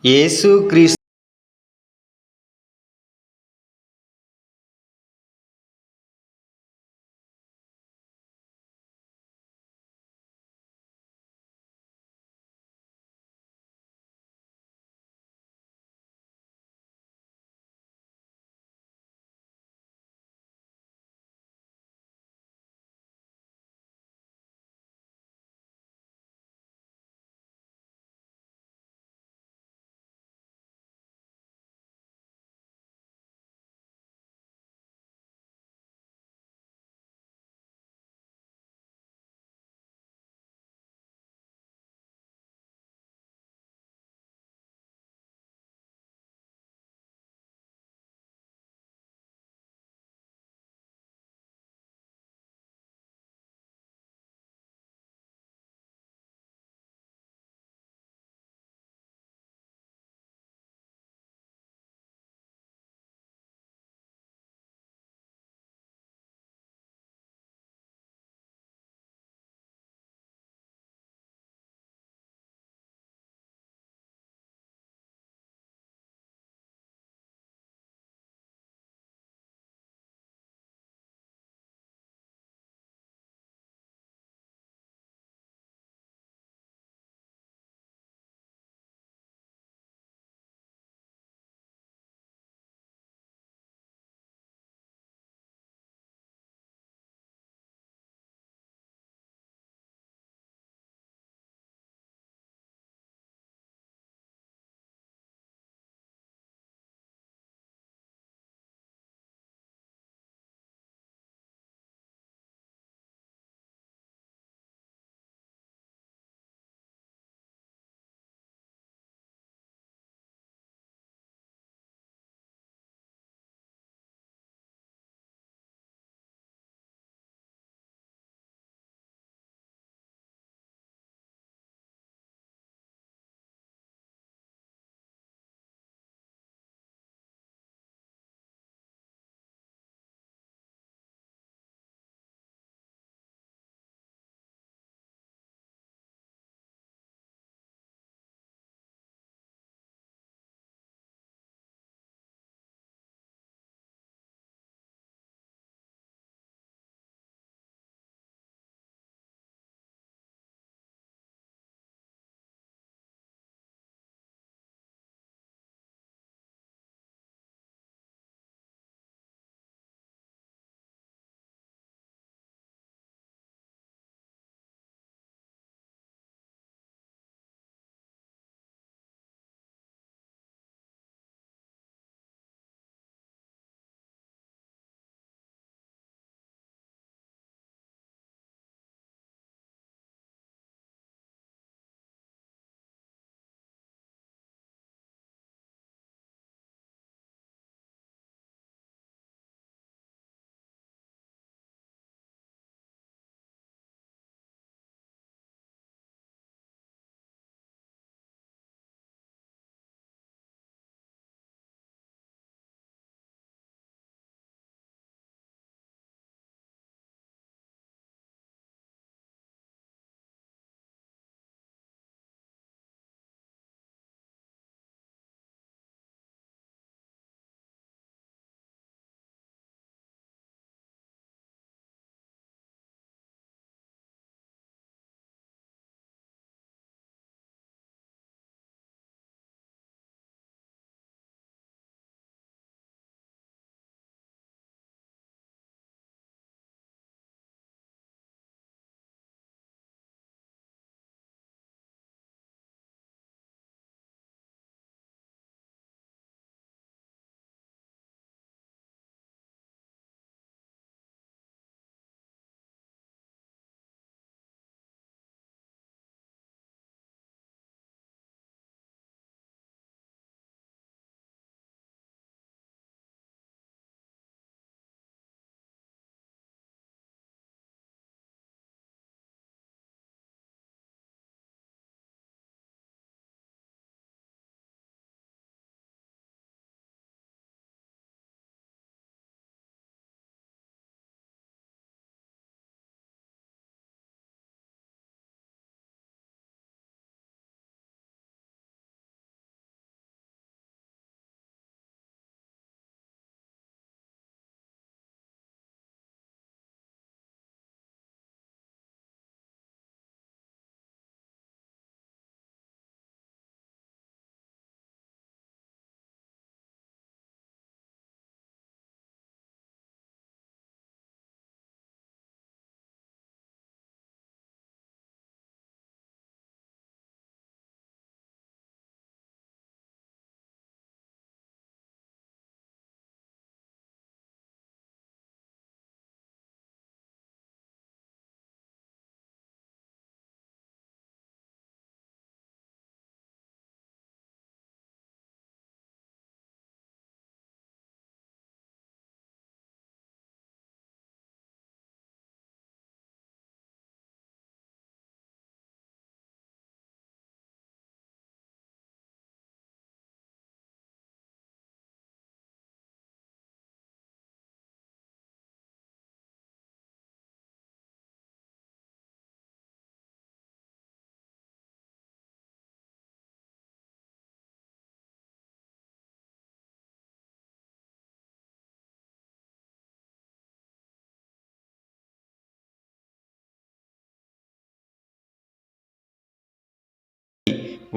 యేసుక్రీస్తు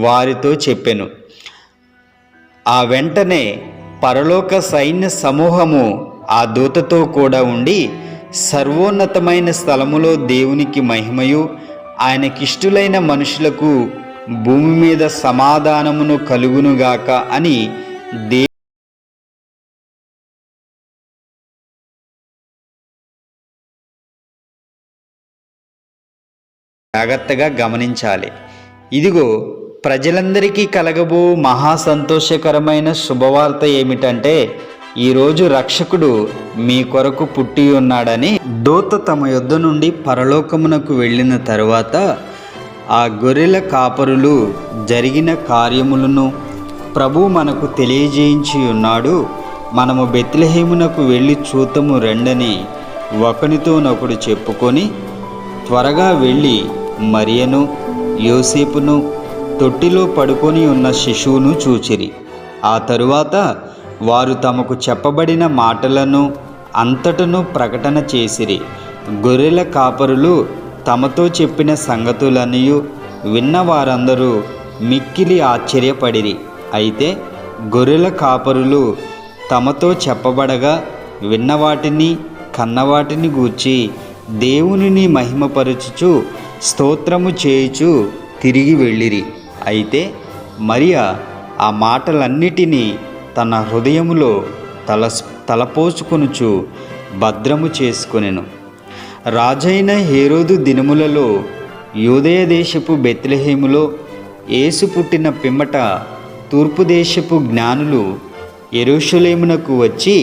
వారితో చెప్పెను. ఆ వెంటనే పరలోక సైన్య సమూహము ఆ దూతతో కూడా ఉండి, సర్వోన్నతమైన స్థలములో దేవునికి మహిమయు, ఆయనకిష్టులైన మనుషులకు భూమి మీద సమాధానమును కలుగునుగాక అని జాగ్రత్తగా గమనించాలి. ఇదిగో, ప్రజలందరికీ కలగబో మహా సంతోషకరమైన శుభవార్త ఏమిటంటే, ఈరోజు రక్షకుడు మీ కొరకు పుట్టి ఉన్నాడని. దూత తమ యొద్ద నుండి పరలోకమునకు వెళ్ళిన తరువాత ఆ గొర్రెల కాపరులు జరిగిన కార్యములను ప్రభు మనకు తెలియజేయించి ఉన్నాడు. మనము బెత్లెహేమునకు వెళ్ళి చూతము రెండని ఒకనితోనొకడు చెప్పుకొని త్వరగా వెళ్ళి మరియను యోసేపును తొట్టిలో పడుకొని ఉన్న శిశువును చూచిరి. ఆ తరువాత వారు తమకు చెప్పబడిన మాటలను అంతటను ప్రకటన చేసిరి. గొర్రెల కాపరులు తమతో చెప్పిన సంగతులన్నీ విన్న వారందరూ మిక్కిలి ఆశ్చర్యపడిరి. అయితే గొర్రెల కాపరులు తమతో చెప్పబడగా విన్నవాటిని కన్నవాటిని గూర్చి దేవునిని మహిమపరచుచు స్తోత్రము చేయుచు తిరిగి వెళ్ళిరి. అయితే మరియ ఆ మాటలన్నిటినీ తన హృదయములో తలపోసుకొనుచు భద్రము చేసుకొనెను. రాజైన హేరోదు దినములలో యూదయ దేశపు బెత్లెహేములో యేసు పుట్టిన పిమ్మట తూర్పు దేశపు జ్ఞానులు యెరూషలేమునకు వచ్చి,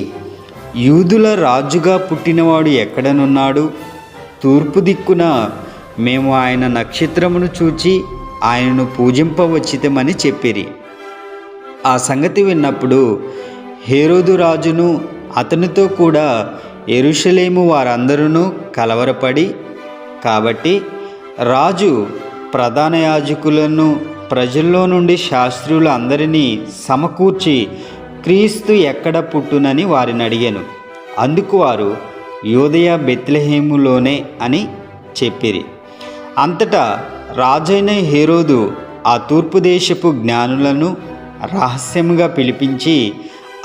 యూదుల రాజుగా పుట్టినవాడు ఎక్కడనున్నాడు? తూర్పు దిక్కున మేము ఆయన నక్షత్రమును చూచి ఆయనను పూజింపవచ్చితమని చెప్పిరి. ఆ సంగతి విన్నప్పుడు హేరోదు రాజును అతనితో కూడా యెరూషలేము వారందరూ కలవరపడి, కాబట్టి రాజు ప్రధాన యాజకులను ప్రజల్లో నుండి శాస్త్రులు అందరినీ సమకూర్చి క్రీస్తు ఎక్కడ పుట్టునని వారిని అడిగాను. అందుకు వారు యూదయ బెత్లెహేములోనే అని చెప్పిరి. అంతటా రాజైన హేరోదు ఆ తూర్పు దేశపు జ్ఞానులను రహస్యముగా పిలిపించి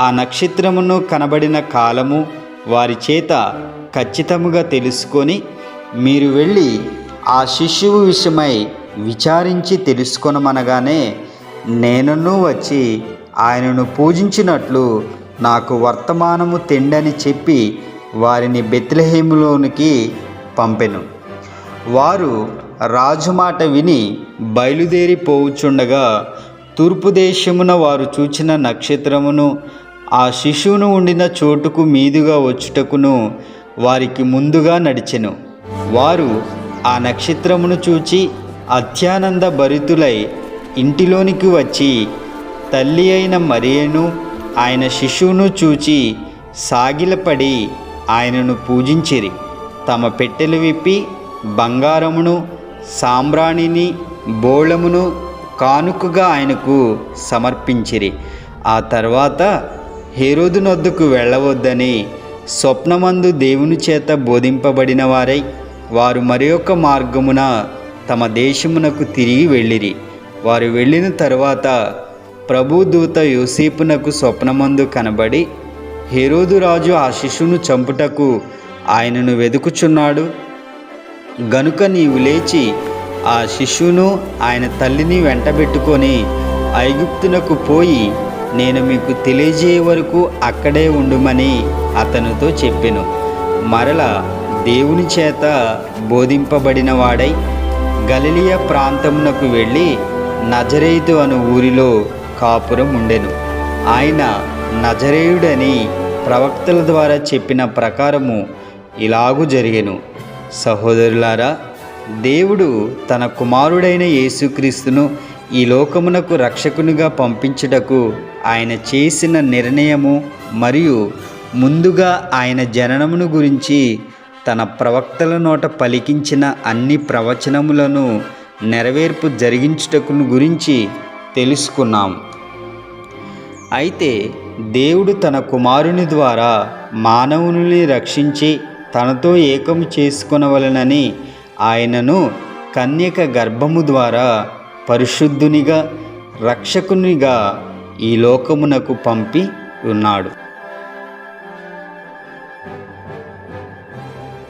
ఆ నక్షత్రమును కనబడిన కాలము వారి చేత ఖచ్చితముగా తెలుసుకొని, మీరు వెళ్ళి ఆ శిశువు విషయమై విచారించి తెలుసుకొనమనగానే, నేనును వచ్చి ఆయనను పూజించినట్లు నాకు వర్తమానము తెండని చెప్పి వారిని బెత్లెహేములోనికి పంపెను. వారు రాజు మాట విని బయలుదేరిపోవుచుండగా తూర్పు దేశమున వారు చూచిన నక్షత్రమును ఆ శిశువును ఉండిన చోటుకు మీదుగా వచ్చుటకును వారికి ముందుగా నడిచెను. వారు ఆ నక్షత్రమును చూచి అత్యానంద భరితులై ఇంటిలోనికి వచ్చి తల్లి అయిన మరియను ఆయన శిశువును చూచి సాగిలపడి ఆయనను పూజించిరి. తమ పెట్టెలు విప్పి బంగారమును సాంబ్రాణిని బోళమును కానుకగా ఆయనకు సమర్పించిరి. ఆ తర్వాత హేరోదు నొద్దకు వెళ్ళవద్దని స్వప్నమందు దేవుని చేత బోధింపబడిన వారై వారు మరి ఒక మార్గమున తమ దేశమునకు తిరిగి వెళ్ళిరి. వారు వెళ్ళిన తరువాత ప్రభుదూత యోసేపునకు స్వప్నమందు కనబడి, హేరోదు రాజు ఆ శిశువును చంపుటకు ఆయనను వెదుకుచున్నాడు గనుక నీవు లేచి ఆ శిశువును ఆయన తల్లిని వెంటబెట్టుకొని ఐగుప్తునకు పోయి నేను మీకు తెలియజేయ వరకు అక్కడే ఉండుమని అతనితో చెప్పెను. మరల దేవుని చేత బోధింపబడిన వాడై గలిలయ ప్రాంతమునకు వెళ్ళి నజరేతు అను ఊరిలో కాపురం ఉండెను. ఆయన నజరేయుడని ప్రవక్తల ద్వారా చెప్పిన ప్రకారము ఇలాగు జరిగెను. సహోదరులారా, దేవుడు తన కుమారుడైన యేసుక్రీస్తును ఈ లోకమునకు రక్షకునిగా పంపించుటకు ఆయన చేసిన నిర్ణయము మరియు ముందుగా ఆయన జననమును గురించి తన ప్రవక్తల నోట పలికించిన అన్ని ప్రవచనములను నెరవేర్పు జరిగించుటకును గురించి తెలుసుకున్నాం. అయితే దేవుడు తన కుమారుని ద్వారా మానవుని రక్షించి తనతో ఏకము చేసుకొనవలెనని ఆయనను కన్యక గర్భము ద్వారా పరిశుద్ధునిగా రక్షకునిగా ఈ లోకమునకు పంపి ఉన్నాడు.